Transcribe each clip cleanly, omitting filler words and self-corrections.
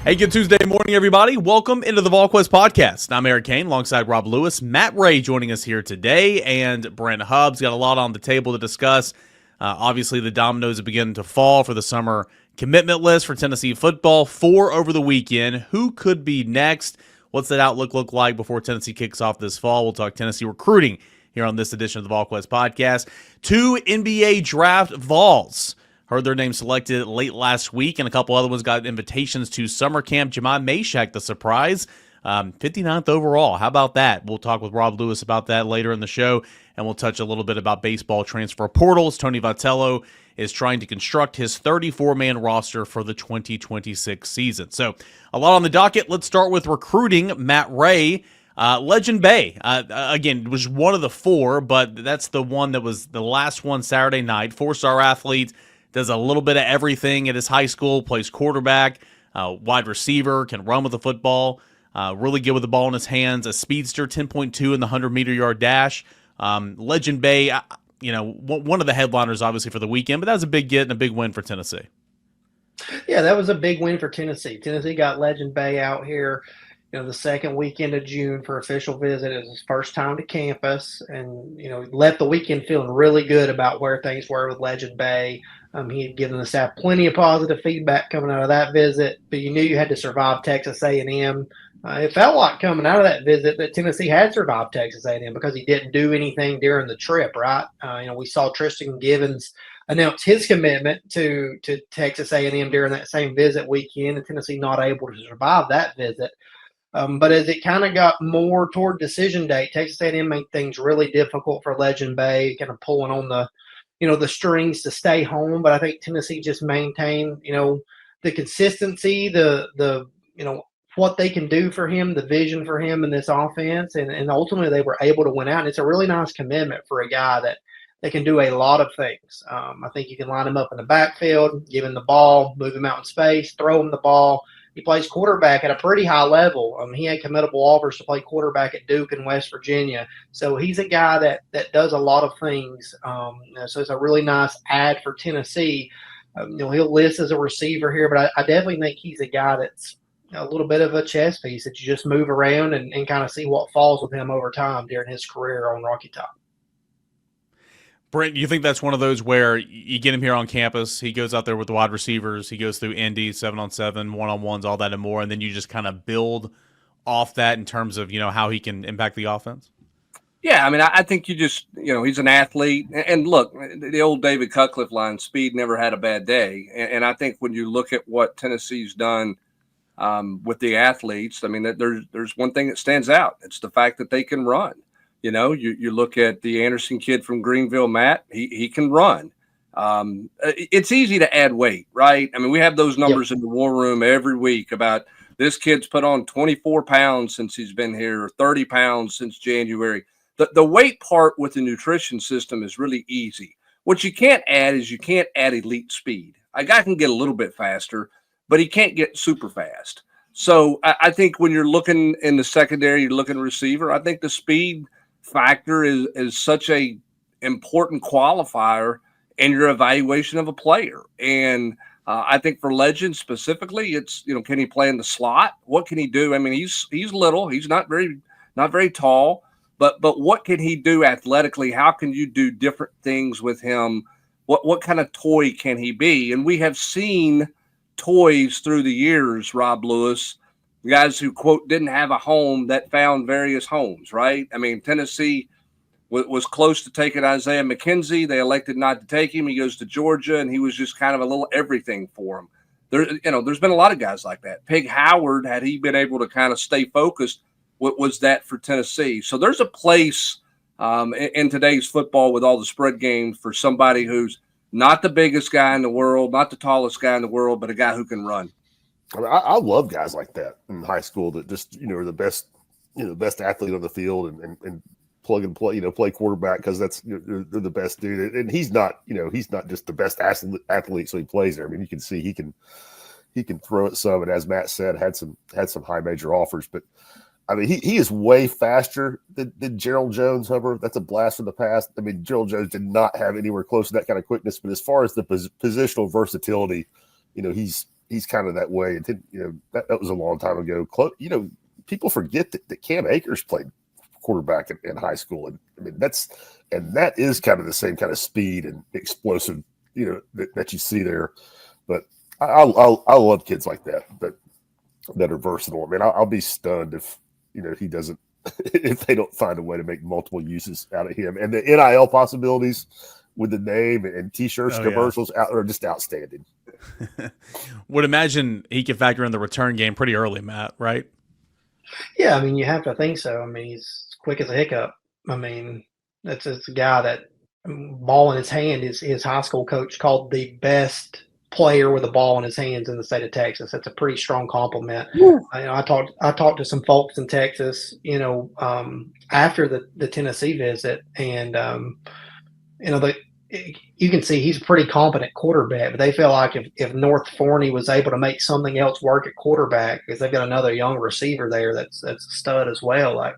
Hey, good Tuesday morning, everybody. Welcome into the Volquest podcast. I'm Eric Kane alongside Rob Lewis. Matt Ray joining us here today, and Brent Hubbs. Got a lot on the table to discuss. Obviously, the dominoes are beginning to fall for the summer commitment list for Tennessee football. 4 over the weekend. Who could be next? What's that outlook look like before Tennessee kicks off this fall? We'll talk Tennessee recruiting here on this edition of the Volquest podcast. 2 NBA draft Vols heard their name selected late last week, and a couple other ones got invitations to summer camp. Jamon Mashack, the surprise, 59th overall. How about that? We'll talk with Rob Lewis about that later in the show, and we'll touch a little bit about baseball transfer portals. Tony Vitello is trying to construct his 34-man roster for the 2026 season. So a lot on the docket. Let's start with recruiting. Matt Ray, Legend Bay, again, was one of the 4, but that's the one that was the last one Saturday night. 4-star athlete. Does a little bit of everything at his high school, plays quarterback, wide receiver, can run with the football, really good with the ball in his hands, a speedster, 10.2 in the 100-meter yard dash. Legend Bay, one of the headliners, obviously, for the weekend, but that was a big get and a big win for Tennessee. Yeah, that was a big win for Tennessee. Tennessee got Legend Bay out here, the second weekend of June for official visit. It was his first time to campus, and, left the weekend feeling really good about where things were with Legend Bay. He had given the staff plenty of positive feedback coming out of that visit, but you knew you had to survive Texas A&M. It felt like coming out of that visit that Tennessee had survived Texas A&M because he didn't do anything during the trip, right? We saw Tristan Givens announce his commitment to Texas A&M during that same visit weekend, and Tennessee not able to survive that visit. But as it kind of got more toward decision date, Texas A&M made things really difficult for Legend Bay, kind of pulling on the strings to stay home. But I think Tennessee just maintained, the consistency, the what they can do for him, the vision for him in this offense. And ultimately they were able to win out. And it's a really nice commitment for a guy that can do a lot of things. I think you can line him up in the backfield, give him the ball, move him out in space, throw him the ball. He plays quarterback at a pretty high level. He had committable offers to play quarterback at Duke in West Virginia. So he's a guy that does a lot of things. So it's a really nice add for Tennessee. He'll list as a receiver here, but I definitely think he's a guy that's a little bit of a chess piece that you just move around and kind of see what falls with him over time during his career on Rocky Top. Brent, you think that's one of those where you get him here on campus, he goes out there with the wide receivers, he goes through Indy, 7-on-7, 1-on-1s, all that and more, and then you just kind of build off that in terms of, how he can impact the offense? Yeah, I mean, I think you just, he's an athlete. And look, the old David Cutcliffe line, speed never had a bad day. And I think when you look at what Tennessee's done with the athletes, I mean, there's one thing that stands out. It's the fact that they can run. You look at the Anderson kid from Greenville, Matt, he can run. It's easy to add weight, right? I mean, we have those numbers in the war room every week about this kid's put on 24 pounds since he's been here, or 30 pounds since January. The weight part with the nutrition system is really easy. What you can't add is you can't add elite speed. A guy can get a little bit faster, but he can't get super fast. So I think when you're looking in the secondary, you're looking receiver, I think the speed factor is such a important qualifier in your evaluation of a player. And I think for Legend specifically, it's, can he play in the slot? What can he do? I mean, he's little, he's not very tall, but what can he do athletically? How can you do different things with him? What kind of toy can he be? And we have seen toys through the years, Rob Lewis, guys who, quote, didn't have a home that found various homes, right? I mean, Tennessee was close to taking Isaiah McKenzie. They elected not to take him. He goes to Georgia, and he was just kind of a little everything for him. There's been a lot of guys like that. Pig Howard, had he been able to kind of stay focused, what was that for Tennessee? So there's a place in today's football with all the spread games for somebody who's not the biggest guy in the world, not the tallest guy in the world, but a guy who can run. I mean, I love guys like that in high school that just, are the best, best athlete on the field and plug and play, play quarterback because that's they're the best dude. And he's not, he's not just the best athlete, so he plays there. I mean, you can see he can throw it some, and as Matt said, had some high major offers. But I mean, he is way faster than Gerald Jones. However, that's a blast from the past. I mean, Gerald Jones did not have anywhere close to that kind of quickness. But as far as the positional versatility, he's he's kind of that way. And that was a long time ago. People forget that Cam Akers played quarterback in high school, and I mean that is kind of the same kind of speed and explosive, that you see there. But I love kids like that are versatile. I mean, I'll be stunned if he doesn't if they don't find a way to make multiple uses out of him. And the NIL possibilities with the name and T-shirts, commercials are just outstanding. Would imagine he could factor in the return game pretty early, Matt, right? Yeah, I mean, you have to think so. I mean, he's quick as a hiccup. I mean, it's a guy that ball in his hand is his high school coach called the best player with a ball in his hands in the state of Texas. That's a pretty strong compliment. Yeah. I talked to some folks in Texas, after the Tennessee visit, and you can see he's a pretty competent quarterback, but they feel like if North Forney was able to make something else work at quarterback, because they've got another young receiver there that's a stud as well. Like,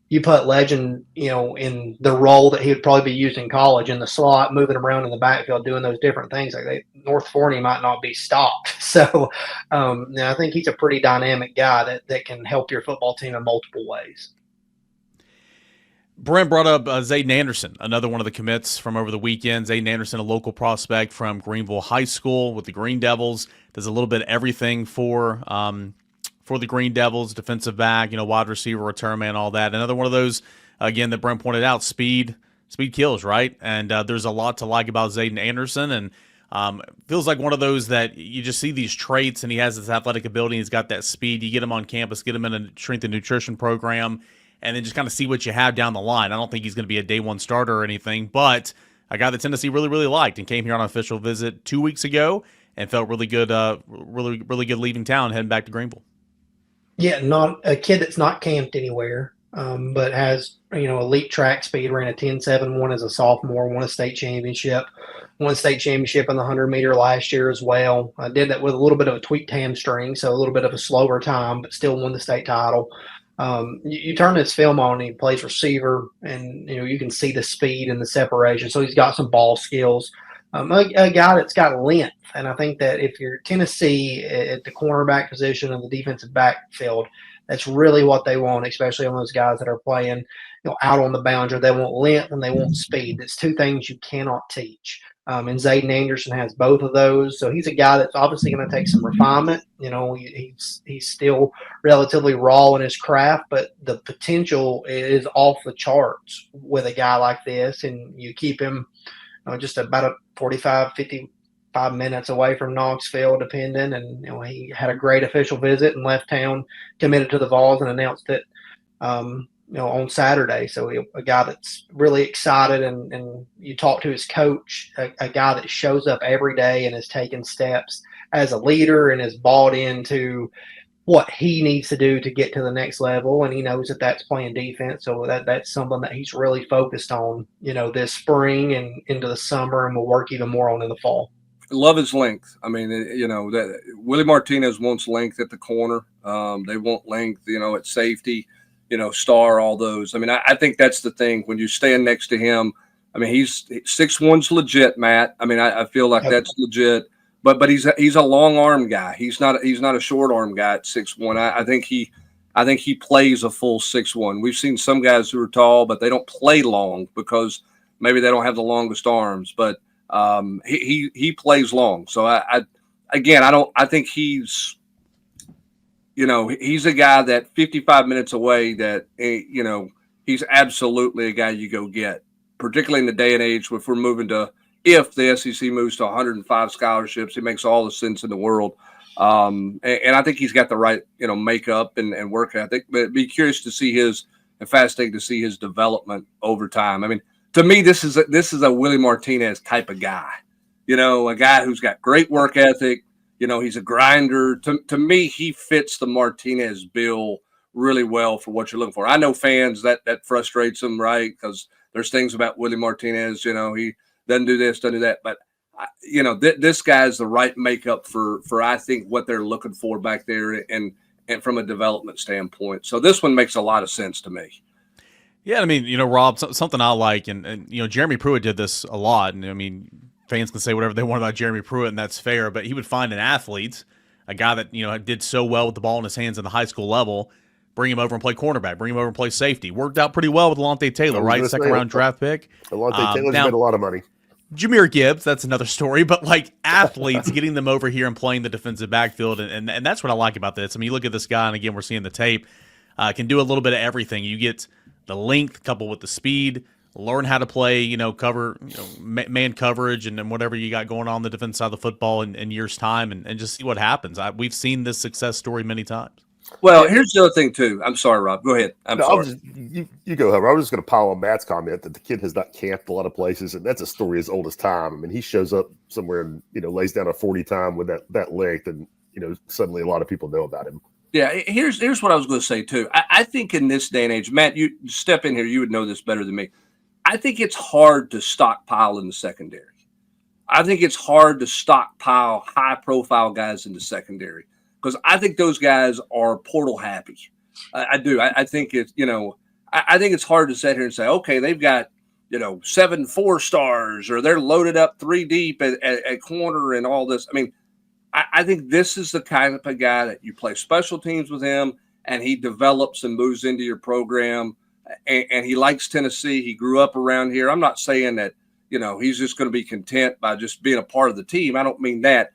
you put Legend, in the role that he would probably be used in college, in the slot, moving around in the backfield, doing those different things. North Forney might not be stopped. So I think he's a pretty dynamic guy that can help your football team in multiple ways. Brent brought up Zayden Anderson, another one of the commits from over the weekend. Zayden Anderson, a local prospect from Greenville High School with the Green Devils, does a little bit of everything for the Green Devils, defensive back, wide receiver, return man, all that. Another one of those, again, that Brent pointed out, speed kills, right? And there's a lot to like about Zayden Anderson, and feels like one of those that you just see these traits, and he has this athletic ability, he's got that speed. You get him on campus, get him in a strength and nutrition program, and then just kind of see what you have down the line. I don't think he's going to be a day one starter or anything, but a guy that Tennessee really, really liked and came here on an official visit 2 weeks ago and felt really good, really, really good leaving town, heading back to Greenville. Yeah, not a kid that's not camped anywhere, but has, elite track speed, ran a 10.71 as a sophomore, won a state championship in the 100-meter last year as well. I did that with a little bit of a tweaked hamstring, so a little bit of a slower time, but still won the state title. You turn his film on, and he plays receiver, and you can see the speed and the separation. So he's got some ball skills. A guy that's got length, and I think that if you're Tennessee at the cornerback position and the defensive backfield, that's really what they want, especially on those guys that are playing, out on the boundary. They want length and they want speed. It's two things you cannot teach. And Zayden Anderson has both of those. So he's a guy that's obviously going to take some refinement. He's still relatively raw in his craft, but the potential is off the charts with a guy like this. And you keep him just about a 55 minutes away from Knoxville, depending. And he had a great official visit and left town, committed to the Vols, and announced it on Saturday. So a guy that's really excited, and you talk to his coach, a guy that shows up every day and is taking steps as a leader and is bought into what he needs to do to get to the next level. And he knows that that's playing defense. So that's something that he's really focused on, this spring and into the summer, and will work even more on in the fall. Love his length. I mean, that Willie Martinez wants length at the corner. They want length, at safety, star, all those. I mean, I think that's the thing when you stand next to him. I mean, he's 6'1's legit, Matt. I mean, I feel like that's legit. But he's a long arm guy. He's not a short arm guy at 6'1. I think he plays a full 6'1. We've seen some guys who are tall, but they don't play long because maybe they don't have the longest arms. But he plays long. So I think he's he's a guy that 55 minutes away that he's absolutely a guy you go get, particularly in the day and age if we're moving to. If the SEC moves to 105 scholarships, it makes all the sense in the world. And I think he's got the right, makeup and work ethic. But it'd be curious to see fascinating to see his development over time. I mean, to me, this is a Willie Martinez type of guy. A guy who's got great work ethic. He's a grinder. To me, he fits the Martinez bill really well for what you're looking for. I know fans that frustrates them, right? Because there's things about Willie Martinez, he doesn't do this, doesn't do that. But, this guy's the right makeup for I think what they're looking for back there and from a development standpoint. So this one makes a lot of sense to me. Yeah, I mean, Rob, something I like, and Jeremy Pruitt did this a lot. And, I mean, fans can say whatever they want about Jeremy Pruitt, and that's fair. But he would find an athlete a guy that, did so well with the ball in his hands in the high school level, bring him over and play cornerback, bring him over and play safety. Worked out pretty well with Alontae Taylor, right? Second-round draft pick. Alontae Taylor's made a lot of money. Jameer Gibbs, that's another story, but like athletes getting them over here and playing the defensive backfield, and that's what I like about this. I mean, you look at this guy, and again, we're seeing the tape, can do a little bit of everything. You get the length coupled with the speed, learn how to play, cover, man coverage, and then whatever you got going on the defense side of the football in years' time, and just see what happens. We've seen this success story many times. Well, here's the other thing, too. I'm sorry, Rob. Go ahead. I'm sorry. You go, Hubbard. I was just going to pile on Matt's comment that the kid has not camped a lot of places, and that's a story as old as time. I mean, he shows up somewhere and, lays down a 40 time with that length, and, suddenly a lot of people know about him. Yeah, here's what I was going to say, too. I think in this day and age, Matt, you step in here, you would know this better than me. I think it's hard to stockpile in the secondary. I think it's hard to stockpile high-profile guys in the secondary, because I think those guys are portal happy. I do. I think it's, I think it's hard to sit here and say, okay, they've got, 7 4-stars, or they're loaded up 3 deep at corner and all this. I mean, I think this is the kind of a guy that you play special teams with him, and he develops and moves into your program, and he likes Tennessee. He grew up around here. I'm not saying that, he's just going to be content by just being a part of the team. I don't mean that.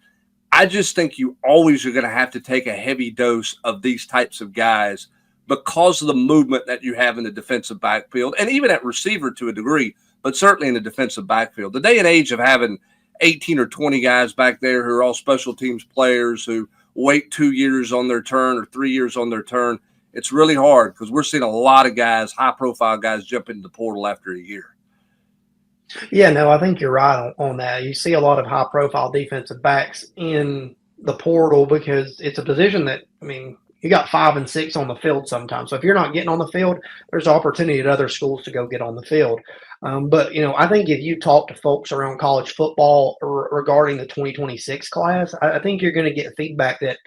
I just think you always are going to have to take a heavy dose of these types of guys because of the movement that you have in the defensive backfield, and even at receiver to a degree, but certainly in the defensive backfield. The day and age of having 18 or 20 guys back there who are all special teams players who wait 2 years on their turn or 3 years on their turn, it's really hard because we're seeing a lot of guys, high-profile guys, jump into the portal after a year. Yeah, no, I think you're right on that. You see a lot of high-profile defensive backs in the portal because it's a position that, you got 5 and 6 on the field sometimes. So if you're not getting on the field, there's opportunity at other schools to go get on the field. But I think if you talk to folks around college football regarding the 2026 class, I think you're going to get feedback that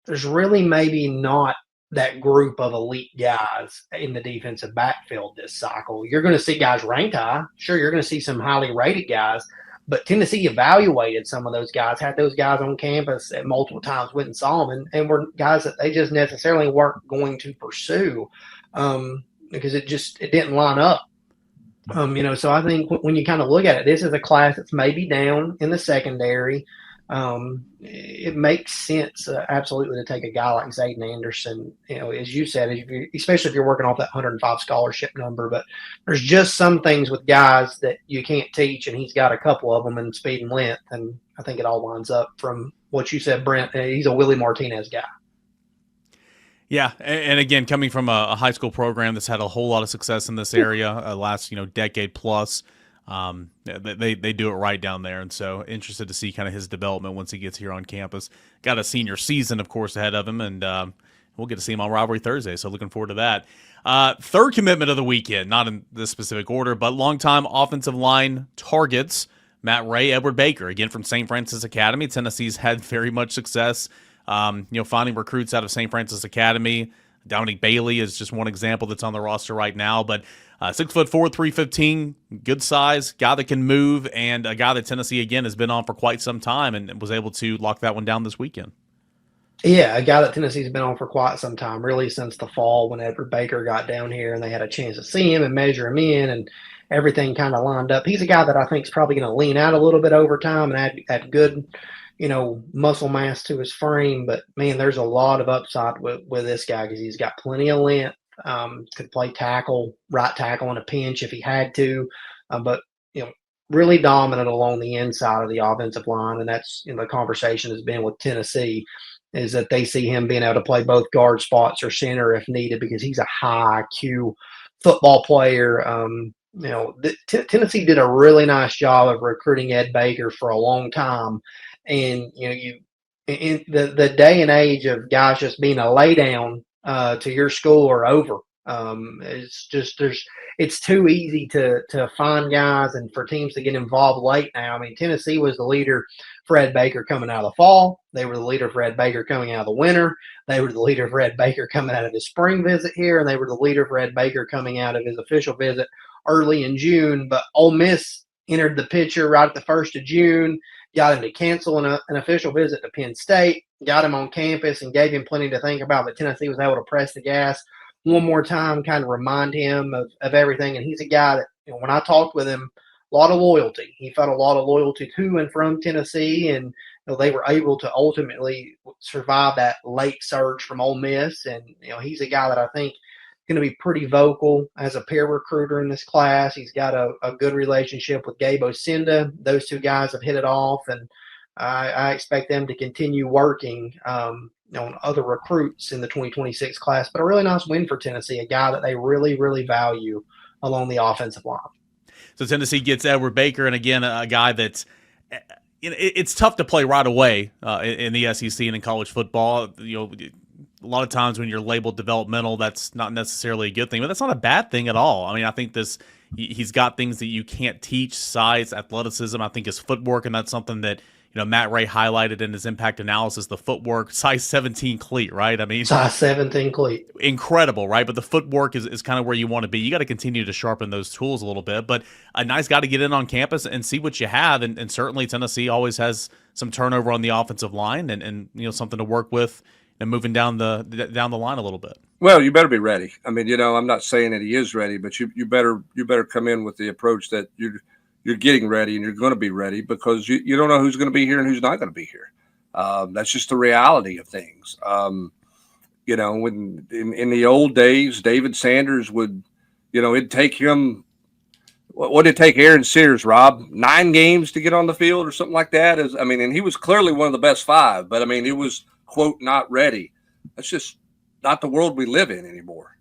there's really maybe not that group of elite guys in the defensive backfield this cycle. You're going to see guys ranked high. Sure, you're going to see some highly rated guys, but Tennessee evaluated some of those guys, had those guys on campus at multiple times, went and saw them, and were guys that they just necessarily weren't going to pursue because it didn't line up. So I think when you kind of look at it, this is a class that's maybe down in the secondary. It makes sense absolutely to take a guy like Zayden Anderson, as you said, especially if you're working off that 105 scholarship number. But there's just some things with guys that you can't teach, and he's got a couple of them in speed and length. And I think it all lines up from what you said, Brent. He's a Willie Martinez guy. Yeah, and again, coming from a high school program that's had a whole lot of success in this area, last decade plus. They do it right down there, and so interested to see kind of his development once he gets here on campus. Got a senior season, of course, ahead of him, and we'll get to see him on Rivalry Thursday, so looking forward to that. Third commitment of the weekend, not in this specific order, but longtime offensive line targets, Matt Ray, Edward Baker, again from St. Francis Academy. Tennessee's had very much success, finding recruits out of St. Francis Academy. Dominic Bailey is just one example that's on the roster right now, but 6'4", 315, good size, guy that can move, and a guy that Tennessee, again, has been on for quite some time and was able to lock that one down this weekend. Yeah, a guy that Tennessee's been on for quite some time, really since the fall when Edward Baker got down here and they had a chance to see him and measure him in, and everything kind of lined up. He's a guy that I think is probably going to lean out a little bit over time and add good muscle mass to his frame. But, man, there's a lot of upside with this guy because he's got plenty of length, could play right tackle in a pinch if he had to. But, really dominant along the inside of the offensive line. And that's, the conversation has been with Tennessee is that they see him being able to play both guard spots or center if needed because he's a high IQ football player. Tennessee did a really nice job of recruiting Ed Baker for a long time. And, in the day and age of guys just being a lay down to your school or over, it's too easy to find guys and for teams to get involved late now. I mean, Tennessee was the leader for Ed Baker coming out of the fall. They were the leader for Ed Baker coming out of the winter. They were the leader for Ed Baker coming out of his spring visit here, and they were the leader for Ed Baker coming out of his official visit early in June. But Ole Miss entered the picture right at the 1st of June, got him to cancel an official visit to Penn State, got him on campus and gave him plenty to think about. But Tennessee was able to press the gas one more time, kind of remind him of everything. And he's a guy that, when I talked with him, a lot of loyalty. He felt a lot of loyalty to and from Tennessee, and they were able to ultimately survive that late surge from Ole Miss. And he's a guy that I think going to be pretty vocal as a peer recruiter in this class. He's got a good relationship with Gabe Osinda. Those two guys have hit it off, and I expect them to continue working on other recruits in the 2026 class. But a really nice win for Tennessee, a guy that they really, really value along the offensive line. So Tennessee gets Edward Baker, and again, a guy that's it's tough to play right away in the SEC and in college football. A lot of times when you're labeled developmental, that's not necessarily a good thing, but that's not a bad thing at all. I mean, I think he's got things that you can't teach: size, athleticism. I think his footwork, and that's something that Matt Ray highlighted in his impact analysis. The footwork, size 17 cleat, right? I mean, size 17 cleat, incredible, right? But the footwork is kind of where you want to be. You got to continue to sharpen those tools a little bit. But a nice guy to get in on campus and see what you have. And certainly Tennessee always has some turnover on the offensive line, and something to work with and moving down the line a little bit. Well, you better be ready. I mean, I'm not saying that he is ready, but you better come in with the approach that you're getting ready and you're going to be ready, because you don't know who's going to be here and who's not going to be here. That's just the reality of things. When in the old days, David Sanders would, it'd take him. What did it take Aaron Sears, Rob? 9 games to get on the field or something like that? And he was clearly one of the best 5, but it was, quote, not ready. That's just not the world we live in anymore.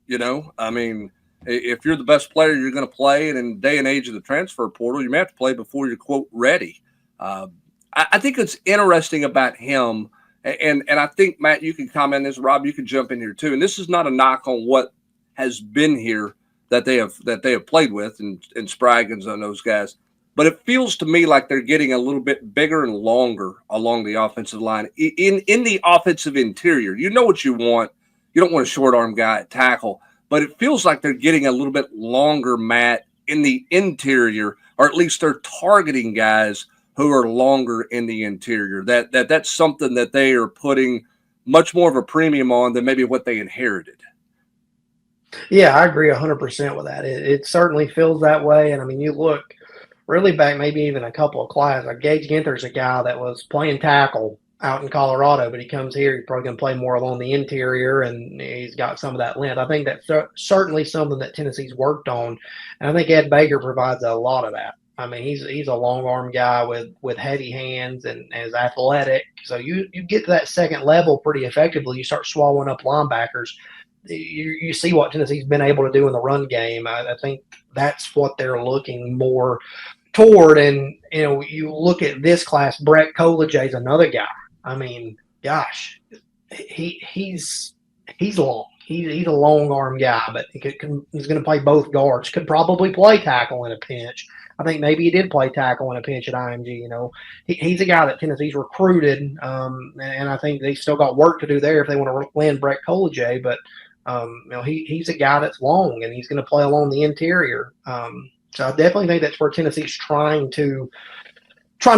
If you're the best player, you're going to play. And in the day and age of the transfer portal, you may have to play before you're, quote, ready. I think it's interesting about him. And I think, Matt, you can comment on this. Rob, you can jump in here too. And this is not a knock on what has been here that they have played with and Spraggins and those guys. But it feels to me like they're getting a little bit bigger and longer along the offensive line. In the offensive interior, you know what you want. You don't want a short arm guy at tackle. But it feels like they're getting a little bit longer, Matt, in the interior, or at least they're targeting guys who are longer in the interior. That's something that they are putting much more of a premium on than maybe what they inherited. Yeah, I agree 100% with that. It certainly feels that way. And you look really back, maybe even a couple of classes. Like Gage Ginther's a guy that was playing tackle out in Colorado, but he comes here, he's probably going to play more along the interior, and he's got some of that length. I think that's certainly something that Tennessee's worked on, and I think Ed Baker provides a lot of that. He's a long arm guy with heavy hands and is athletic. So you get to that second level pretty effectively. You start swallowing up linebackers. You see what Tennessee's been able to do in the run game. I think that's what they're looking more toward. And you look at this class, Brett Colajay is another guy. Gosh, he's long. He's a long arm guy, but he's going to play both guards. Could probably play tackle in a pinch. I think maybe he did play tackle in a pinch at IMG. He's a guy that Tennessee's recruited, and I think they still got work to do there if they want to land Brett Colajay. But he's a guy that's long, and he's going to play along the interior. So I definitely think that's where Tennessee's trying to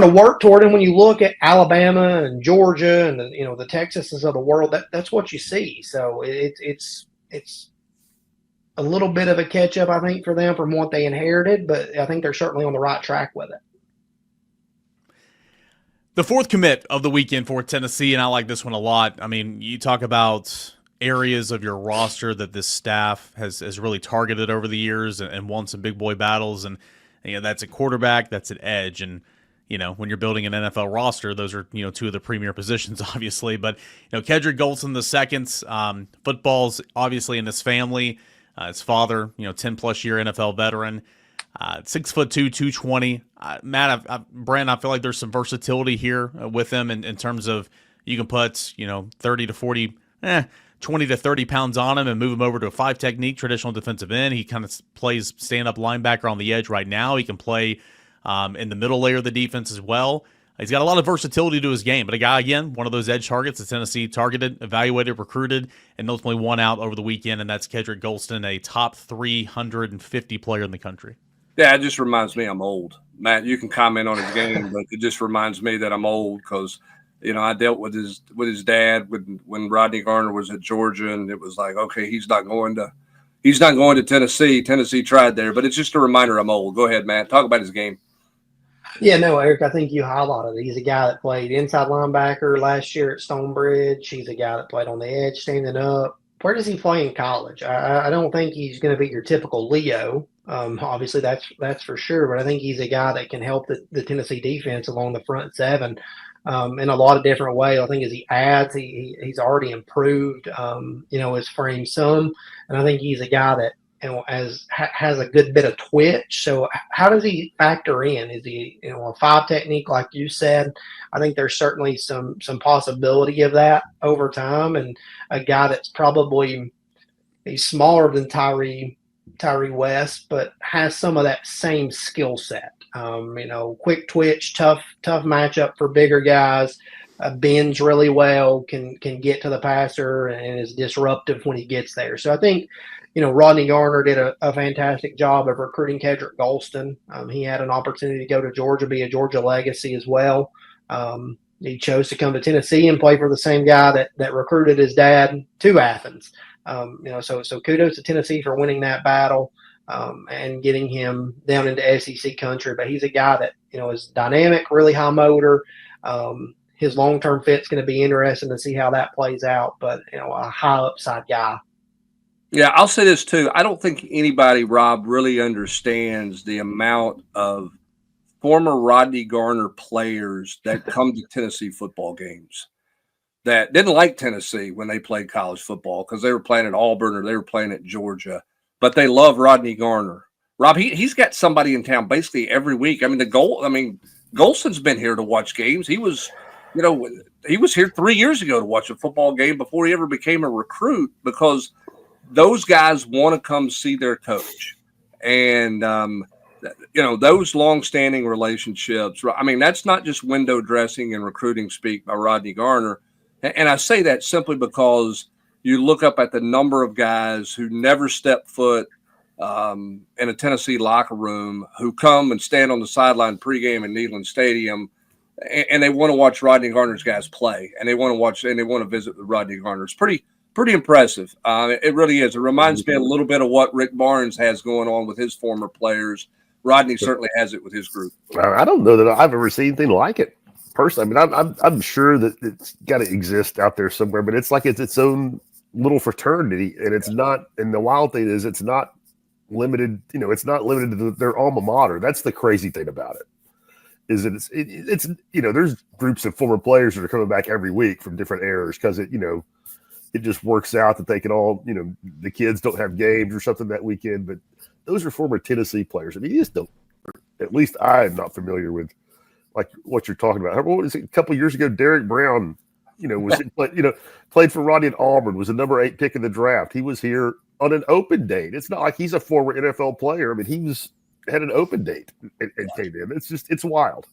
work toward. And when you look at Alabama and Georgia and the Texases of the world, that's what you see. So it's a little bit of a catch up, I think, for them from what they inherited, but I think they're certainly on the right track with it. The fourth commit of the weekend for Tennessee, and I like this one a lot. You talk about areas of your roster that this staff has really targeted over the years and won some big boy battles, and that's at quarterback, that's at edge, and when you're building an NFL roster, those are two of the premier positions, obviously. But Kedrick Golson II, football's obviously in his family. His father, 10+ year NFL veteran, 6'2", 220. Matt, Brandon, I feel like there's some versatility here with him in terms of you can put 30 to 40, 20 to 30 pounds on him and move him over to a 5 technique, traditional defensive end. He kind of plays stand-up linebacker on the edge right now. He can play in the middle layer of the defense as well. He's got a lot of versatility to his game, but a guy, again, one of those edge targets that Tennessee targeted, evaluated, recruited, and ultimately won out over the weekend, and that's Kedrick Golson, a top 350 player in the country. Yeah, it just reminds me I'm old. Matt, you can comment on his game, but it just reminds me that I'm old because I dealt with his dad when Rodney Garner was at Georgia, and it was like, okay, he's not going to Tennessee. Tennessee tried there, but it's just a reminder I'm old. Go ahead, Matt. Talk about his game. Yeah, no, Eric, I think you highlighted it. He's a guy that played inside linebacker last year at Stonebridge. He's a guy that played on the edge, standing up. Where does he play in college? I don't think he's going to be your typical Leo. Obviously, that's for sure. But I think he's a guy that can help the Tennessee defense along the front seven in a lot of different ways. I think as he adds, he's already improved, his frame some. And I think he's a guy that has a good bit of twitch. So how does he factor in? Is he a 5 technique like you said? I think there's certainly some possibility of that over time. And a guy that's probably he's smaller than Tyree West, but has some of that same skill set. Quick twitch, tough matchup for bigger guys. Bends really well, can get to the passer, and is disruptive when he gets there. So I think Rodney Garner did a fantastic job of recruiting Kedrick Golston. He had an opportunity to go to Georgia, be a Georgia legacy as well. He chose to come to Tennessee and play for the same guy that recruited his dad to Athens. So kudos to Tennessee for winning that battle and getting him down into SEC country. But he's a guy that is dynamic, really high motor. His long-term fit's going to be interesting to see how that plays out. But a high upside guy. Yeah, I'll say this too. I don't think anybody, Rob, really understands the amount of former Rodney Garner players that come to Tennessee football games that didn't like Tennessee when they played college football because they were playing at Auburn or they were playing at Georgia, but they love Rodney Garner. Rob, he's got somebody in town basically every week. I mean, Golson's been here to watch games. He was here 3 years ago to watch a football game before he ever became a recruit because those guys want to come see their coach. And, those long-standing relationships, I mean, that's not just window dressing and recruiting speak by Rodney Garner. And I say that simply because you look up at the number of guys who never step foot in a Tennessee locker room who come and stand on the sideline pregame in Neyland Stadium, and they want to watch Rodney Garner's guys play, and they want to visit with Rodney Garner. It's pretty impressive. It really is. It reminds me a little bit of what Rick Barnes has going on with his former players. Rodney certainly has it with his group. I don't know that I've ever seen anything like it personally. I mean, I'm sure that it's got to exist out there somewhere, but it's like it's its own little fraternity, and it's not. And the wild thing is, it's not limited. It's not limited to their alma mater. That's the crazy thing about it. Is that it's there's groups of former players that are coming back every week from different eras because it just works out that they can all, the kids don't have games or something that weekend, but those are former Tennessee players. I mean, you just don't, at least I'm not familiar with like what you're talking about. What was it? A couple of years ago, Derek Brown, played for Rodney at Auburn, was the number 8 pick in the draft. He was here on an open date. It's not like he's a former NFL player. I mean, he had an open date and came in. It's wild.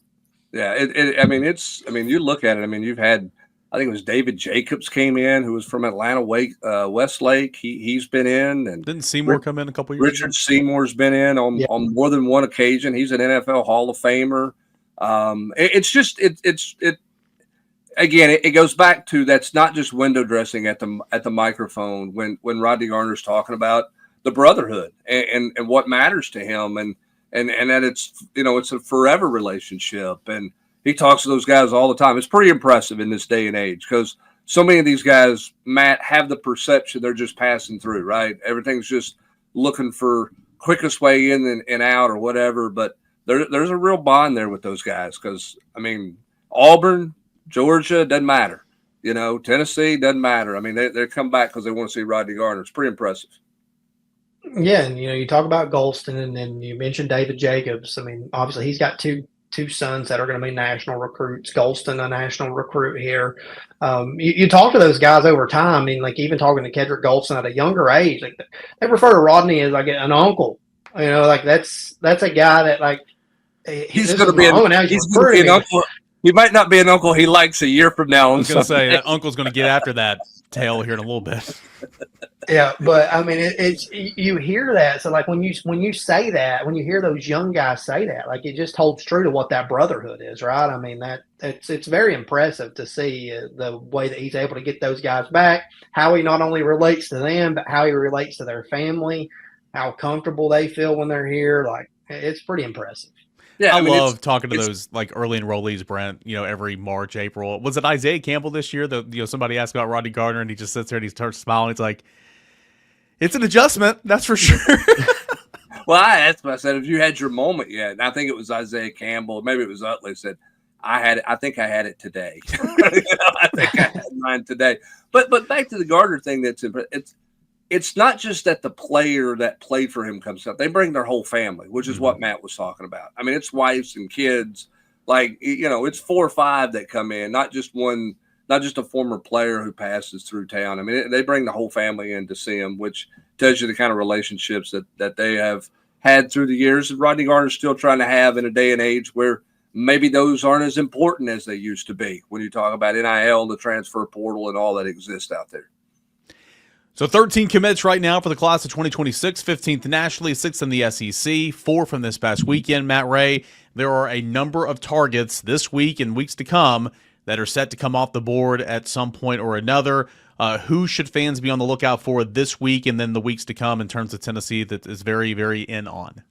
Yeah. You look at it. I mean, you've had, I think it was David Jacobs came in, who was from Atlanta Westlake. He's been in, and didn't Seymour come in a couple years Richard ago? Seymour's been in on more than one occasion. He's an NFL Hall of Famer. It goes back to that's not just window dressing at the microphone when Rodney Garner's talking about the brotherhood and what matters to him and that it's a forever relationship, and he talks to those guys all the time. It's pretty impressive in this day and age because so many of these guys, Matt, have the perception they're just passing through, right? Everything's just looking for quickest way in and out or whatever. But there's a real bond there with those guys because, I mean, Auburn, Georgia, doesn't matter. Tennessee, doesn't matter. I mean, they come back because they want to see Rodney Garner. It's pretty impressive. Yeah, and, you talk about Golston, and then you mentioned David Jacobs. I mean, obviously he's got two sons that are going to be national recruits. Golston, a national recruit here. You talk to those guys over time. I mean, like even talking to Kedrick Golston at a younger age, like they refer to Rodney as like an uncle. Like that's a guy that like he's going to be an uncle. He might not be an uncle he likes a year from now. I was going to say that uncle's going to get after that tail here in a little bit. Yeah, but I mean, it's you hear that. So like when you say that, when you hear those young guys say that, like it just holds true to what that brotherhood is, right? I mean that it's very impressive to see the way that he's able to get those guys back. How he not only relates to them, but how he relates to their family, how comfortable they feel when they're here. Like it's pretty impressive. Yeah, I I mean love talking to it's those like early enrollees, Brent. Every March, April. Was it Isaiah Campbell this year? That somebody asked about Rodney Gardner, and he just sits there and he starts smiling. It's like it's an adjustment, that's for sure. well, I asked him, I said, have you had your moment yet? And I think it was Isaiah Campbell, maybe it was Utley, said, I had it. I think I had it today. I think I had mine today. But back to the Gardner thing, it's not just that the player that played for him comes up. They bring their whole family, which is what Matt was talking about. I mean, it's wives and kids. Like, it's 4 or 5 that come in, not just one, not just a former player who passes through town. I mean, they bring the whole family in to see him, which tells you the kind of relationships that they have had through the years. And Rodney Garner's still trying to have in a day and age where maybe those aren't as important as they used to be when you talk about NIL, the transfer portal, and all that exists out there. So 13 commits right now for the class of 2026, 15th nationally, 6th in the SEC, 4 from this past weekend. Matt Ray, there are a number of targets this week and weeks to come that are set to come off the board at some point or another. Who should fans be on the lookout for this week and then the weeks to come in terms of Tennessee that is very, very in on?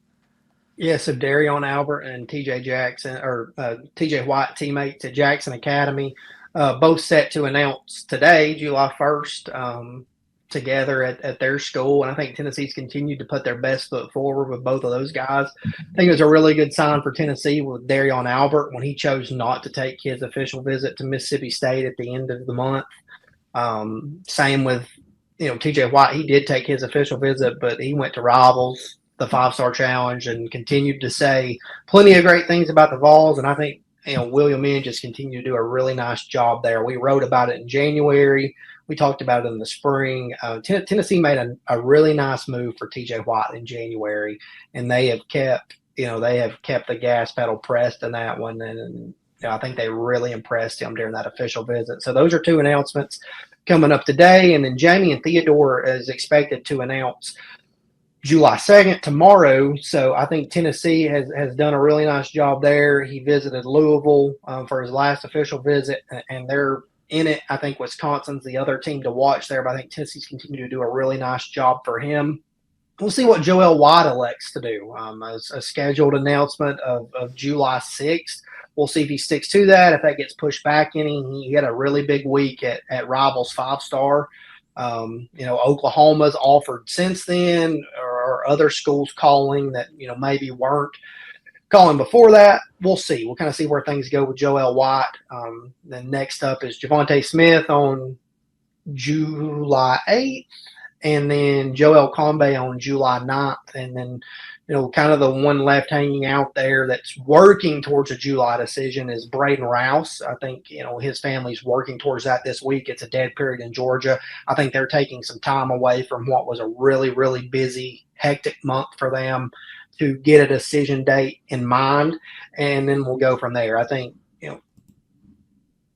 Yeah, so Darion Albert and TJ Jackson, or TJ White teammates at Jackson Academy, both set to announce today, July 1st, together at their school. And I think Tennessee's continued to put their best foot forward with both of those guys. I think it was a really good sign for Tennessee with Darion Albert when he chose not to take his official visit to Mississippi State at the end of the month. Same with, TJ White. He did take his official visit, but he went to Rivals, the 5-star challenge, and continued to say plenty of great things about the Vols. And I think, William Inge just continued to do a really nice job there. We wrote about it in January. We talked about it in the spring. Tennessee made a really nice move for TJ White in January, and they have kept the gas pedal pressed in that one. And I think they really impressed him during that official visit. So those are 2 announcements coming up today. And then Jamie and Theodore is expected to announce July 2nd, tomorrow. So I think Tennessee has done a really nice job there. He visited Louisville for his last official visit, and they're in it. I think Wisconsin's the other team to watch there, but I think Tennessee's continued to do a really nice job for him. We'll see what Joel White elects to do. A scheduled announcement of July 6th. We'll see if he sticks to that. If that gets pushed back any, he had a really big week at Rivals 5-star. Oklahoma's offered since then, or other schools calling that, maybe weren't calling before that. We'll see. We'll kind of see where things go with Joel White. Then next up is Javonte Smith on July 8th, and then Joel Combe on July 9th. And then, kind of the one left hanging out there that's working towards a July decision is Braden Rouse. I think, his family's working towards that this week. It's a dead period in Georgia. I think they're taking some time away from what was a really, really busy, hectic month for them to get a decision date in mind. And then we'll go from there. I think,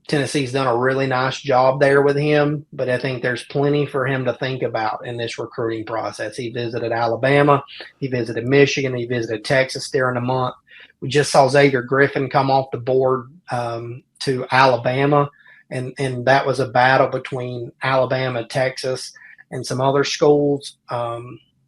Tennessee's done a really nice job there with him, but I think there's plenty for him to think about in this recruiting process. He visited Alabama, he visited Michigan, he visited Texas during the month. We just saw Xavier Griffin come off the board to Alabama, and that was a battle between Alabama, Texas, and some other schools.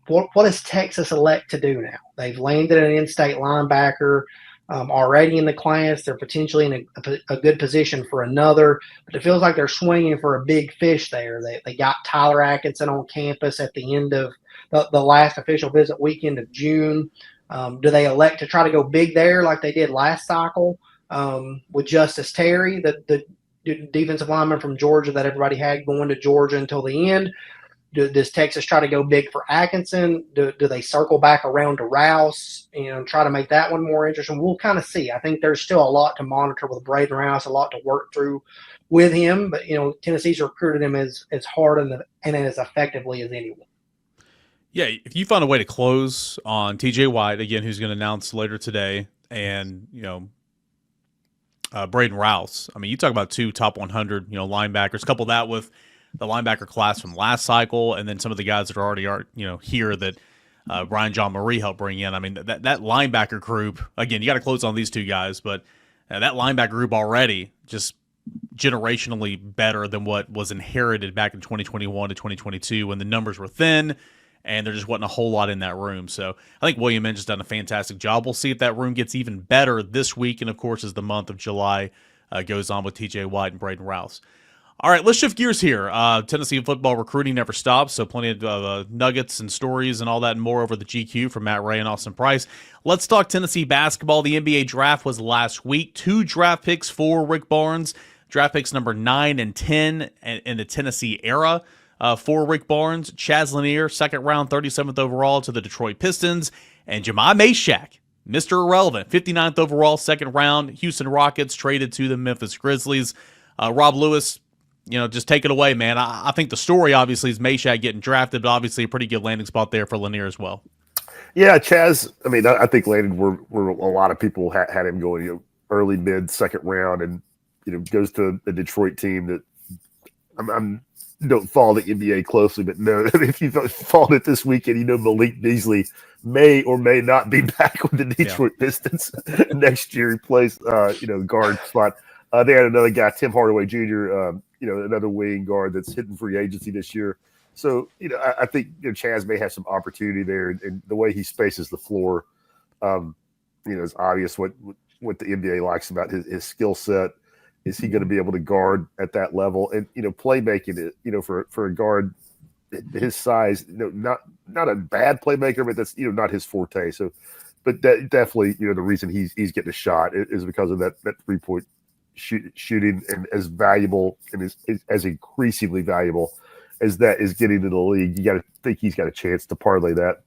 What does Texas elect to do now? They've landed an in-state linebacker already in the class. They're potentially in a good position for another, but it feels like they're swinging for a big fish there. They got Tyler Atkinson on campus at the end of the last official visit weekend of June. Do they elect to try to go big there like they did last cycle with Justice Terry, the defensive lineman from Georgia that everybody had going to Georgia until the end? Does Texas try to go big for Atkinson? Do they circle back around to Rouse, try to make that one more interesting? We'll kind of see. I think there's still a lot to monitor with Braden Rouse, a lot to work through with him. But, Tennessee's recruited him as hard and as effectively as anyone. Yeah, if you find a way to close on TJ White, again, who's going to announce later today, and, Braden Rouse. I mean, you talk about 2 top 100, linebackers. Couple that with the linebacker class from last cycle, and then some of the guys that are already here that Ryan John Marie helped bring in. I mean, that linebacker group, again, you got to close on these two guys, but that linebacker group already just generationally better than what was inherited back in 2021 to 2022 when the numbers were thin and there just wasn't a whole lot in that room. So I think William Minge has done a fantastic job. We'll see if that room gets even better this week and, of course, as the month of July goes on with TJ White and Braden Rouse. All right, let's shift gears here. Tennessee football recruiting never stops, so plenty of nuggets and stories and all that and more over the GQ from Matt Ray and Austin Price. Let's talk Tennessee basketball. The NBA draft was last week. 2 draft picks for Rick Barnes. Draft picks number 9 and 10 in the Tennessee era for Rick Barnes. Chaz Lanier, 2nd round, 37th overall to the Detroit Pistons. And Jemai Mashack, Mr. Irrelevant, 59th overall, 2nd round, Houston Rockets, traded to the Memphis Grizzlies. Rob Lewis, just take it away, man. I think the story, obviously, is Mashack getting drafted, but obviously a pretty good landing spot there for Lanier as well. Yeah, Chaz, I mean, I think landed where a lot of people had him going, early, mid, 2nd round, and, goes to a Detroit team that I'm don't follow the NBA closely, but no, if you followed it this weekend, Malik Beasley may or may not be back with the Detroit Pistons next year. He plays, guard spot. They had another guy, Tim Hardaway Jr., another wing guard that's hitting free agency this year. So, I think Chaz may have some opportunity there, and the way he spaces the floor, it's obvious what the NBA likes about his skill set. Is he going to be able to guard at that level? And playmaking it, for a guard his size, not a bad playmaker, but that's not his forte. So, but that definitely the reason he's getting a shot is because of that 3-point shooting, and as valuable and as increasingly valuable as that is getting into the league, you got to think he's got a chance to parlay that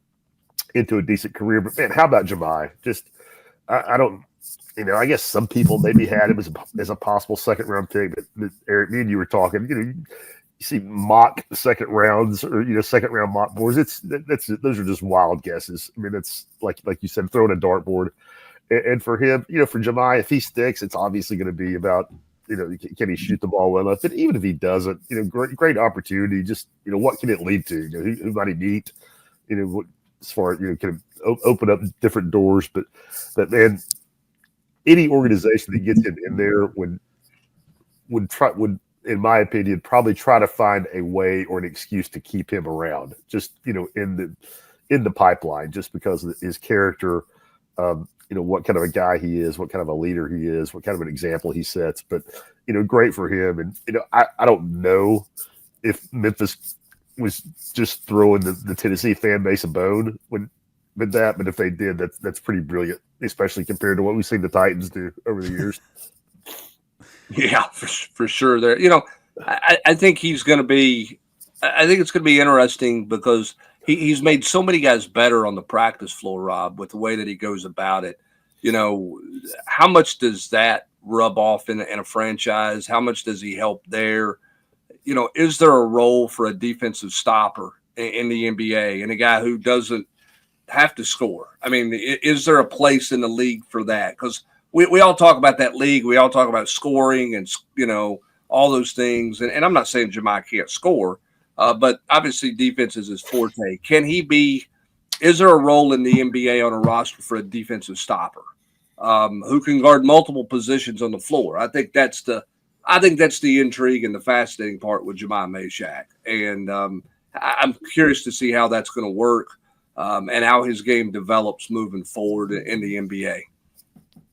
into a decent career. But man, how about Jemai? Just I don't. I guess some people maybe had him as a possible 2nd round pick, but Eric, me and you were talking. You see mock 2nd rounds or 2nd round mock boards. Those are just wild guesses. I mean, it's like you said, throwing a dartboard. And for him, for Jemai, if he sticks, it's obviously going to be about can he shoot the ball well enough? But even if he doesn't, great opportunity. Just what can it lead to? Who might he meet? As far as can it open up different doors. But man. Any organization that gets him in there would, in my opinion, probably try to find a way or an excuse to keep him around, just in the pipeline, just because of his character, what kind of a guy he is, what kind of a leader he is, what kind of an example he sets. But great for him. And I don't know if Memphis was just throwing the Tennessee fan base a bone but if they did, that's pretty brilliant, especially compared to what we've seen the Titans do over the years. Yeah, for sure. There, I think he's going to be. I think it's going to be interesting because he's made so many guys better on the practice floor, Rob, with the way that he goes about it. How much does that rub off in a franchise? How much does he help there? Is there a role for a defensive stopper in the NBA and a guy who doesn't have to score? I mean, is there a place in the league for that? Because we all talk about that league. We all talk about scoring and, all those things. And I'm not saying Jemai can't score, but obviously defense is his forte. Is there a role in the NBA on a roster for a defensive stopper who can guard multiple positions on the floor? I think that's the intrigue and the fascinating part with Jemai Mashack. And I'm curious to see how that's going to work. And how his game develops moving forward in the NBA.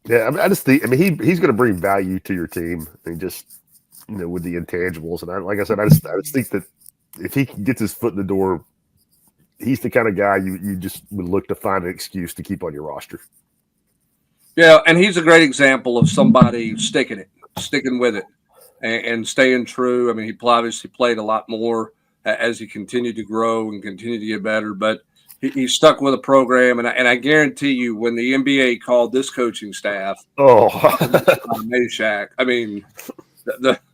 Yeah, I just think, he's going to bring value to your team. Just with the intangibles, and like I said, I just think that if he gets his foot in the door, he's the kind of guy you just would look to find an excuse to keep on your roster. Yeah, and he's a great example of somebody sticking with it, and staying true. I mean, he obviously played a lot more as he continued to grow and continue to get better, but he stuck with a program, and I guarantee you, when the NBA called this coaching staff, Mashack, I mean, the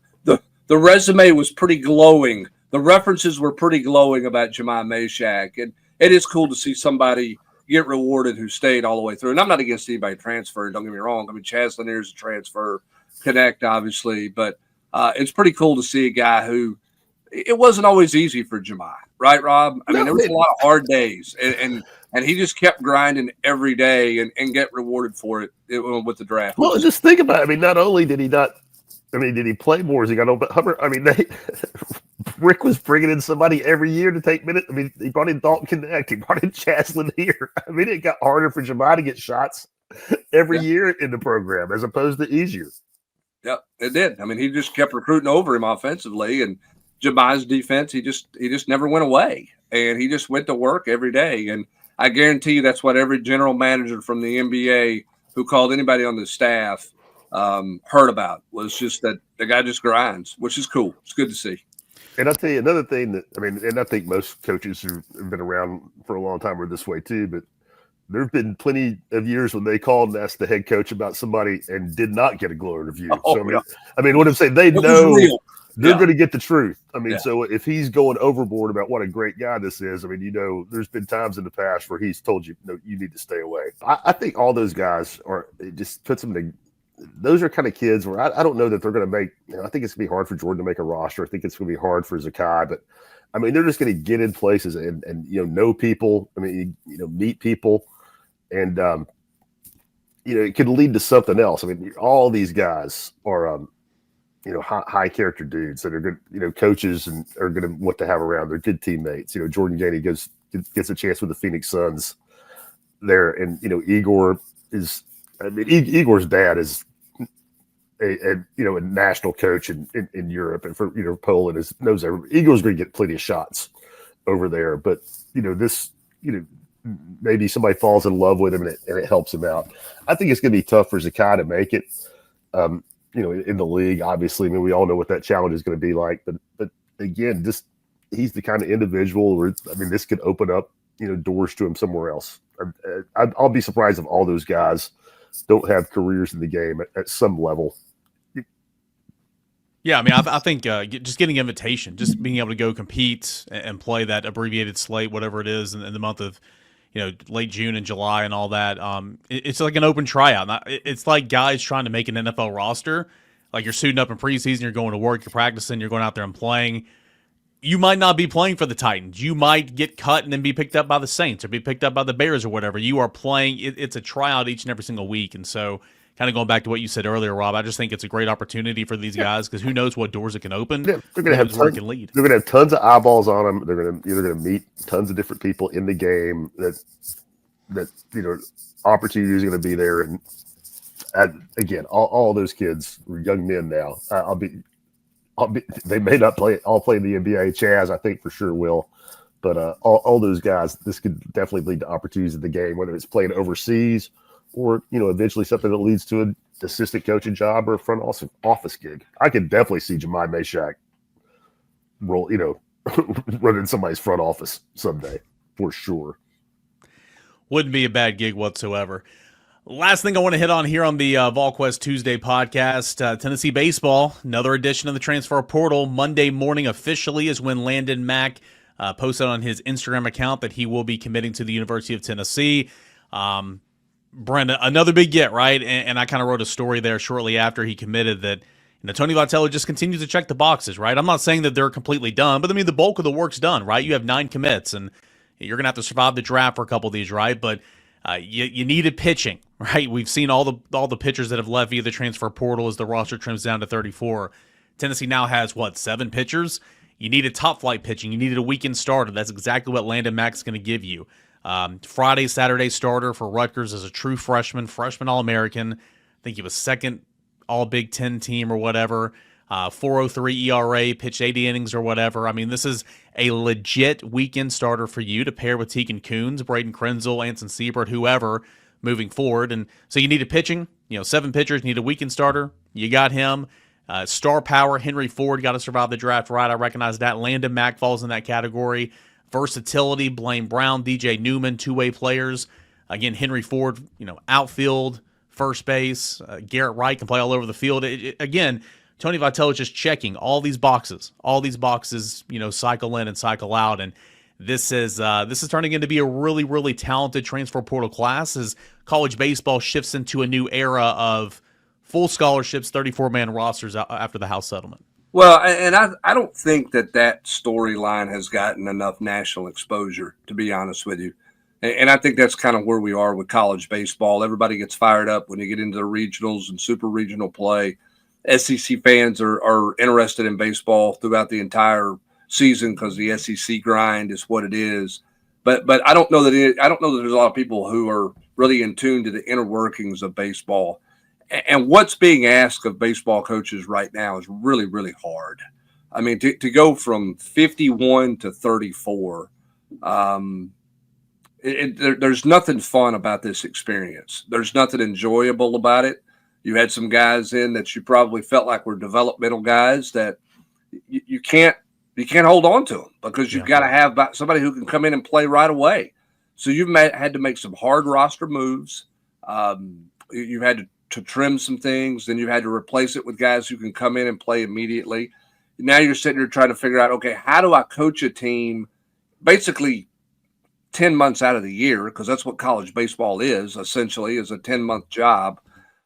resume was pretty glowing. The references were pretty glowing about Jemai Mashack, and it is cool to see somebody get rewarded who stayed all the way through. And I'm not against anybody transferring. Don't get me wrong. I mean, Chaz Lanier's a transfer, Connect, obviously, but it's pretty cool to see a guy who it wasn't always easy for Jemai, right, Rob? I mean, there was a lot of hard days, and he just kept grinding every day and get rewarded for it with the draft. Well, just think about it. I mean, not only did he not, I mean, did he play more as he got older? But Hubbard, I mean, Rick was bringing in somebody every year to take minutes. I mean, he brought in Dalton Connect. He brought in Chaslin here. I mean, it got harder for Jemai to get shots every year in the program as opposed to easier. Yep, it did. I mean, he just kept recruiting over him offensively, and Jemai's defense, he just never went away, and he just went to work every day. And I guarantee you that's what every general manager from the NBA who called anybody on the staff heard about, was just that the guy just grinds, which is cool. It's good to see. And I'll tell you another thing that, I mean, and I think most coaches who have been around for a long time are this way too, but there have been plenty of years when they called and asked the head coach about somebody and did not get a glowing review. I mean, what I'm saying, they know they're going to get the truth. I mean, so if he's going overboard about what a great guy this is, I mean, you know, there's been times in the past where he's told you, no, you need to stay away. I think all those guys are, it just puts them to, those are kind of kids where I don't know that they're going to make, you know, I think it's going to be hard for Jordan to make a roster. I think it's going to be hard for Zakai, but I mean, they're just going to get in places and you know people. I mean, you know, meet people. And, you know, it could lead to something else. I mean, all these guys are, you know, high character dudes that are good, you know, coaches and are going to want to have around. They're good teammates. You know, Jordan Gainey gets a chance with the Phoenix Suns there. And, you know, Igor is, I mean, Igor's dad is a you know, a national coach in Europe, and for, you know, Poland knows everybody. Igor's going to get plenty of shots over there. But, you know, this, you know, maybe somebody falls in love with him and it helps him out. I think it's going to be tough for Zakai to make it, you know, in the league. Obviously, I mean, we all know what that challenge is going to be like. But again, just he's the kind of individual where, I mean, this could open up, you know, doors to him somewhere else. I'll be surprised if all those guys don't have careers in the game at some level. Yeah, I mean, I think just getting invitation, just being able to go compete and play that abbreviated slate, whatever it is, in the month of, you know, late June and July and all that. It's like an open tryout. It's like guys trying to make an NFL roster. Like, you're suiting up in preseason, you're going to work, you're practicing, you're going out there and playing. You might not be playing for the Titans. You might get cut and then be picked up by the Saints or be picked up by the Bears or whatever. You are playing. It's a tryout each and every single week. And so, kind of going back to what you said earlier, Rob, I just think it's a great opportunity for these guys because who knows what doors it can open. Yeah, they're going to have where it can lead. They're going to have tons of eyeballs on them. They're going to meet tons of different people in the game. That you know, opportunities are going to be there. And again, all those kids are young men now. I'll be. They may not all play in the NBA. Chaz, I think, for sure will. But all those guys, this could definitely lead to opportunities in the game, whether it's playing overseas or, you know, eventually something that leads to an assistant coaching job or a front office gig. I could definitely see Jemai Meshack roll, you know, running somebody's front office someday for sure. Wouldn't be a bad gig whatsoever. Last thing I want to hit on here on the Volquest Tuesday podcast, Tennessee baseball, another edition of the transfer portal. Monday morning officially is when Landon Mack posted on his Instagram account that he will be committing to the University of Tennessee. Brenda, another big get, right? And I kind of wrote a story there shortly after he committed that, you know, Tony Vitello just continues to check the boxes, right? I'm not saying that they're completely done, but I mean, the bulk of the work's done, right? You have 9 commits, and you're going to have to survive the draft for a couple of these, right? But you needed pitching, right? We've seen all the pitchers that have left via the transfer portal as the roster trims down to 34. Tennessee now has, 7 pitchers? You needed top-flight pitching. You needed a weekend starter. That's exactly what Landon Mack's going to give you. Friday, Saturday starter for Rutgers as a true freshman All-American. I think he was second All-Big Ten team or whatever. 4.03 ERA, pitched 80 innings or whatever. I mean, this is a legit weekend starter for you to pair with Tegan Kuhns, Braden Krenzel, Anson Siebert, whoever, moving forward. And so you needed pitching. 7 pitchers, you need a weekend starter. You got him. Star power, Henry Ford, got to survive the draft, right? I recognize that. Landon Mack falls in that category. Versatility, Blaine Brown, DJ Newman, two-way players. Again, Henry Ford, outfield, first base. Garrett Wright can play all over the field. Again, Tony Vitello is just checking all these boxes. All these boxes, cycle in and cycle out. And this is turning into be a really, really talented transfer portal class as college baseball shifts into a new era of full scholarships, 34-man rosters after the House settlement. Well, and I don't think that storyline has gotten enough national exposure, to be honest with you. And I think that's kind of where we are with college baseball. Everybody gets fired up when you get into the regionals and super regional play. SEC fans are interested in baseball throughout the entire season because the SEC grind is what it is. But I don't know I don't know that there's a lot of people who are really in tune to the inner workings of baseball. And what's being asked of baseball coaches right now is really, really hard. I mean, to go from 51 to 34, there's nothing fun about this experience. There's nothing enjoyable about it. You had some guys in that you probably felt like were developmental guys that you can't hold on to them because you've got to have somebody who can come in and play right away. So you've had to make some hard roster moves. You've had to trim some things, then you had to replace it with guys who can come in and play immediately. Now you're sitting there trying to figure out, okay, how do I coach a team basically 10 months out of the year, because that's what college baseball is, essentially, is a 10-month job,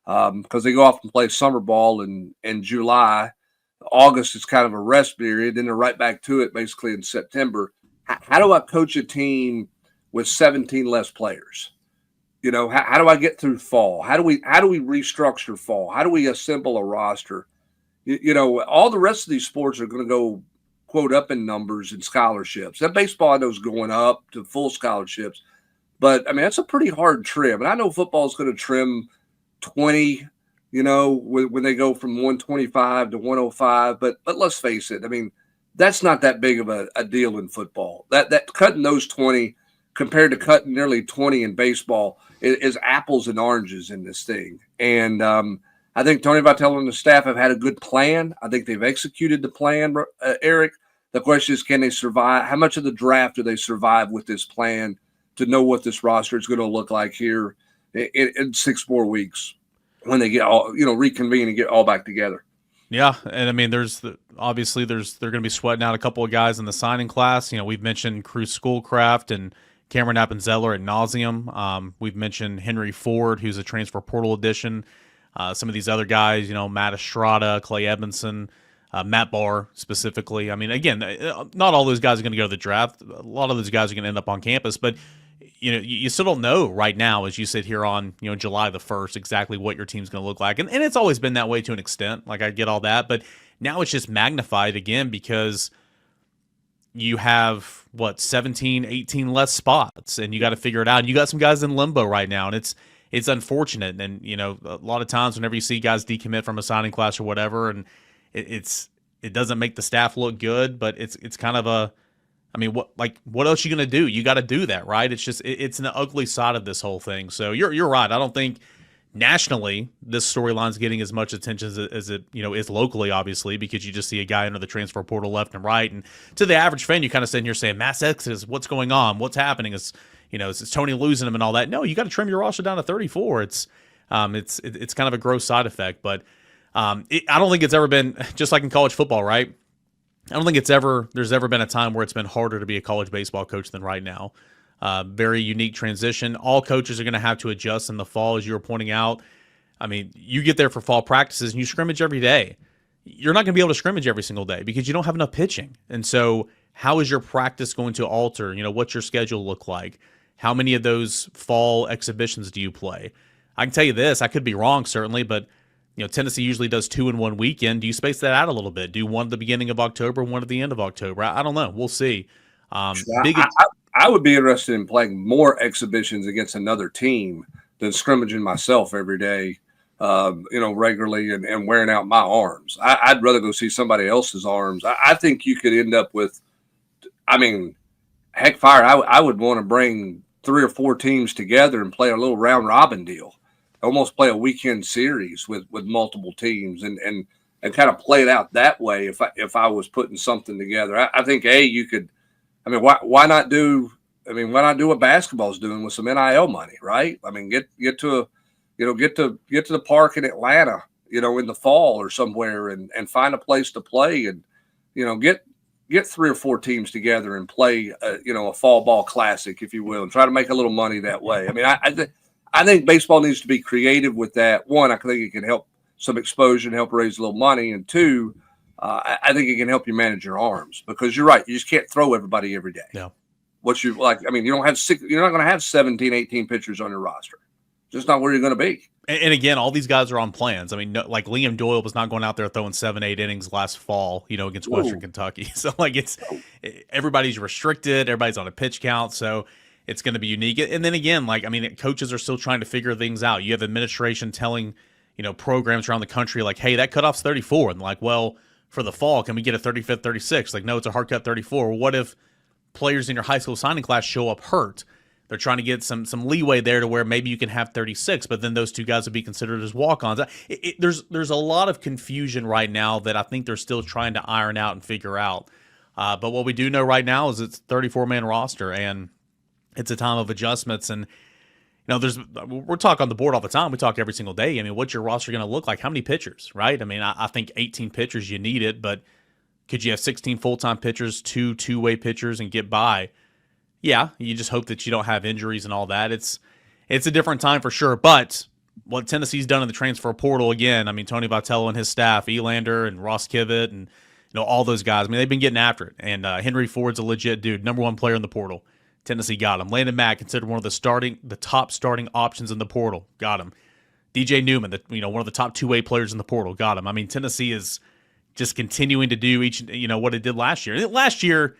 because they go off and play summer ball in July. August is kind of a rest period, then they're right back to it basically in September. How do I coach a team with 17 less players? You know, how do I get through fall? How do we restructure fall? How do we assemble a roster? You know, all the rest of these sports are going to go, quote, up in numbers and scholarships. That baseball, I know, is going up to full scholarships. But, I mean, that's a pretty hard trim. And I know football is going to trim 20, you know, when they go from 125 to 105. But let's face it. I mean, that's not that big of a deal in football. That cutting those 20 compared to cutting nearly 20 in baseball is apples and oranges in this thing. And I think Tony Vitello and the staff have had a good plan. I think they've executed the plan, Eric. The question is, can they survive? How much of the draft do they survive with this plan to know what this roster is going to look like here in 6 more weeks when they get all, you know, reconvene and get all back together? Yeah, and I mean, obviously they're going to be sweating out a couple of guys in the signing class. You know, we've mentioned Cruz Schoolcraft and Cameron Appenzeller ad nauseum. We've mentioned Henry Ford, who's a transfer portal addition. Some of these other guys, you know, Matt Estrada, Clay Edmondson, Matt Barr specifically. I mean, again, not all those guys are going to go to the draft. A lot of those guys are going to end up on campus, but you know, you still don't know right now, as you sit here on, you know, July the 1st, exactly what your team's going to look like. And it's always been that way to an extent. Like, I get all that, but now it's just magnified again because you have 17, 18 less spots, and you got to figure it out. And you got some guys in limbo right now, and it's unfortunate. And, you know, a lot of times whenever you see guys decommit from a signing class or whatever, and it doesn't make the staff look good, but it's kind of I mean, what else are you going to do? You got to do that, right? It's just, it's an ugly side of this whole thing. So you're right. I don't think nationally this storyline's getting as much attention as it, you know, is locally, obviously, because you just see a guy under the transfer portal left and right. And to the average fan, you kind of sitting here saying, mass exodus, what's going on? What's happening? Is, you know, is Tony losing him and all that? No, you got to trim your roster down to 34. It's kind of a gross side effect, but I don't think it's ever been, just like in college football, right? I don't think there's ever been a time where it's been harder to be a college baseball coach than right now. Very unique transition. All coaches are going to have to adjust in the fall, as you were pointing out. I mean, you get there for fall practices and you scrimmage every day. You're not going to be able to scrimmage every single day because you don't have enough pitching. And so how is your practice going to alter? You know, what's your schedule look like? How many of those fall exhibitions do you play? I can tell you this, I could be wrong certainly, but you know, Tennessee usually does 2 in one weekend. Do you space that out a little bit? Do one at the beginning of October, one at the end of October? I don't know. We'll see. I would be interested in playing more exhibitions against another team than scrimmaging myself every day, you know, regularly and wearing out my arms. I'd rather go see somebody else's arms. I think you could end up with, I mean, heck, fire. I would want to bring 3 or 4 teams together and play a little round robin deal. Almost play a weekend series with multiple teams and kind of play it out that way. If I was putting something together, I think you could. I mean, why not do? I mean, why not do what basketball's doing with some NIL money, right? I mean, get to the park in Atlanta, you know, in the fall or somewhere, and find a place to play, and you know, get 3 or 4 teams together and play, you know, a fall ball classic, if you will, and try to make a little money that way. I mean, I think baseball needs to be creative with that. One, I think it can help some exposure and help raise a little money. And 2, I think it can help you manage your arms, because you're right. You just can't throw everybody every day. Yeah. What you like, I mean, you don't have you're not going to have 17, 18 pitchers on your roster. Just not where you're going to be. And again, all these guys are on plans. I mean, like Liam Doyle was not going out there throwing 7-8 innings last fall, against Western Kentucky. So like everybody's restricted, everybody's on a pitch count, so it's going to be unique. And then again, like, I mean, coaches are still trying to figure things out. You have administration telling, programs around the country like, hey, that cutoff's 34, and like, well, for the fall, can we get a 35th, 36? Like, no, it's a hard cut 34. Well, what if players in your high school signing class show up hurt? They're trying to get some leeway there to where maybe you can have 36, but then those two guys would be considered as walk-ons. There's a lot of confusion right now that I think they're still trying to iron out and figure out. But what we do know right now is it's a 34-man roster, and it's a time of adjustments. And we're talking on the board all the time. We talk every single day. I mean, what's your roster going to look like? How many pitchers, right? I mean, I think 18 pitchers, you need it, but could you have 16 full-time pitchers, two-way pitchers, and get by? Yeah, you just hope that you don't have injuries and all that. It's a different time for sure. But what Tennessee's done in the transfer portal, again, I mean, Tony Vitello and his staff, Elander and Ross Kivett and all those guys, I mean, they've been getting after it. And Henry Ford's a legit dude, number one player in the portal. Tennessee got him. Landon Mack, considered one of the top starting options in the portal, got him. DJ Newman, one of the top two-way players in the portal, got him. I mean, Tennessee is just continuing to do what it did last year. And last year,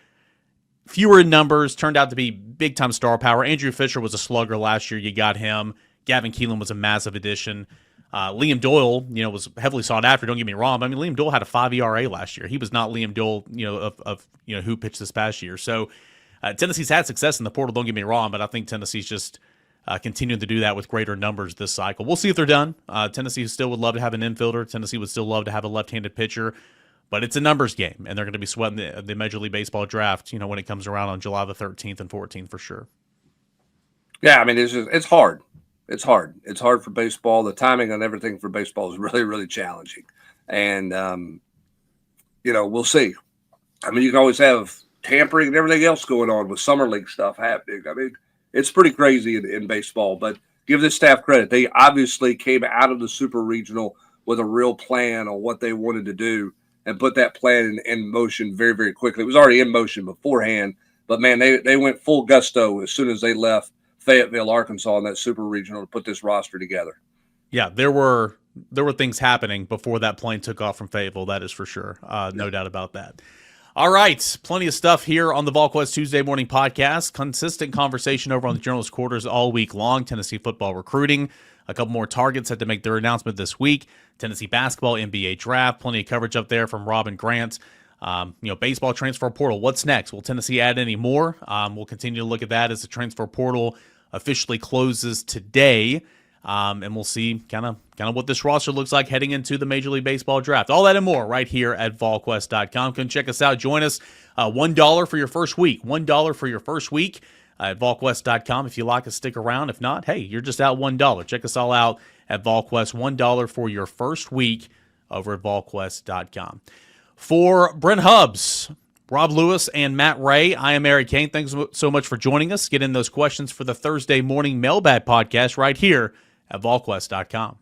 fewer in numbers, turned out to be big-time star power. Andrew Fisher was a slugger last year. You got him. Gavin Keelan was a massive addition. Liam Doyle, was heavily sought after. Don't get me wrong. But I mean, Liam Doyle had a 5 ERA last year. He was not Liam Doyle, of who pitched this past year. So Tennessee's had success in the portal. Don't get me wrong, but I think Tennessee's just continuing to do that with greater numbers this cycle. We'll see if they're done. Tennessee still would love to have an infielder. Tennessee would still love to have a left-handed pitcher. But it's a numbers game, and they're going to be sweating the Major League Baseball draft, when it comes around on July the 13th and 14th for sure. Yeah, I mean, it's hard. It's hard. It's hard for baseball. The timing on everything for baseball is really, really challenging. And, we'll see. I mean, you can always have tampering and everything else going on with summer league stuff happening. I mean, it's pretty crazy in baseball. But give this staff credit. They obviously came out of the Super Regional with a real plan on what they wanted to do, and put that plan in motion very, very quickly. It was already in motion beforehand, but, man, they went full gusto as soon as they left Fayetteville, Arkansas, in that Super Regional to put this roster together. Yeah, there were things happening before that plane took off from Fayetteville, that is for sure. No doubt about that. All right, plenty of stuff here on the Volquest Tuesday Morning Podcast. Consistent conversation over on the Journalist Quarters all week long. Tennessee football recruiting. A couple more targets had to make their announcement this week. Tennessee basketball, NBA draft, plenty of coverage up there from Rob and Grant. Baseball transfer portal. What's next? Will Tennessee add any more? We'll continue to look at that as the transfer portal officially closes today, and we'll see kind of what this roster looks like heading into the Major League Baseball draft. All that and more right here at Volquest.com. Come check us out. Join us. $1 for your first week. $1 for your first week. At Volquest.com. If you like us, stick around. If not, hey, you're just out $1. Check us all out at Volquest. $1 for your first week over at Volquest.com. For Brent Hubbs, Rob Lewis, and Matt Ray, I am Eric Kane. Thanks so much for joining us. Get in those questions for the Thursday morning mailbag podcast right here at Volquest.com.